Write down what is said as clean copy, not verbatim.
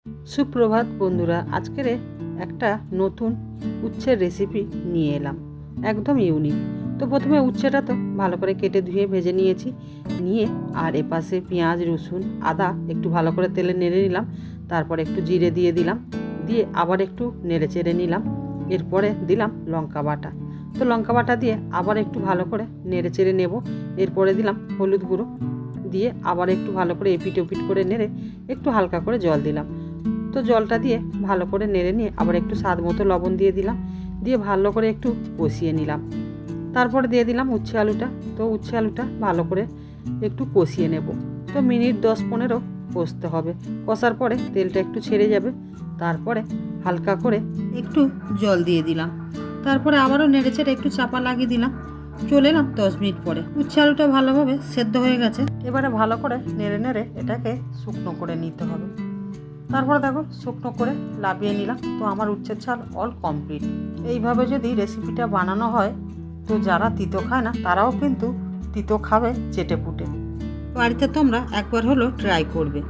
সুপ্রভাত বন্ধুরা, আজকের একটা নতুন উচ্ছের রেসিপি নিয়ে এলাম, একদম ইউনিক। তো প্রথমে উচ্ছেটা তো ভালো করে কেটে ধুয়ে ভেজে নিয়েছি, নিয়ে আর এপাশে পেঁয়াজ রসুন আদা একটু ভালো করে তেলে নেড়ে নিলাম। তারপর একটু জিরে দিয়ে দিলাম, দিয়ে আবার একটু নেড়ে চেড়ে নিলাম। এরপরে দিলাম লঙ্কা বাটা। তো লঙ্কা বাটা দিয়ে আবার একটু ভালো করে নেড়ে চেড়ে নেব। এরপরে দিলাম হলুদ গুঁড়ো, দিয়ে আবার একটু ভালো করে এপিট ওপিট করে নেড়ে একটু হালকা করে জল দিলাম। তো জলটা দিয়ে ভালো করে নেড়ে নিয়ে আবার একটু স্বাদ মতো লবণ দিয়ে দিলাম, দিয়ে ভালো করে একটু কষিয়ে নিলাম। তারপরে দিয়ে দিলাম উচ্ছে আলুটা। তো উচ্ছে আলুটা ভালো করে একটু কষিয়ে নেব। তো মিনিট 10-15 কষতে হবে। কষার পরে তেলটা একটু ছেড়ে যাবে। তারপরে হালকা করে একটু জল দিয়ে দিলাম। তারপরে আবারও নেড়ে চেড়ে একটু চাপা লাগিয়ে দিলাম। চলে এলাম 10 মিনিট পরে। উচ্ছে আলুটা ভালোভাবে সেদ্ধ হয়ে গেছে। এবারে ভালো করে নেড়ে নেড়ে এটাকে শুকনো করে নিতে হবে। তারপরে দেখো শুকনো করে লাভিয়ে নিলাম। তো আমার উচ্ছের ঝাল অল কমপ্লিট। এইভাবে যদি রেসিপিটা বানানো হয়, তো যারা তিতো খায় না তারাও কিন্তু তিতো খাবে চেটে পুটে। বাড়িতে তোমরা একবার হলো ট্রাই করবে।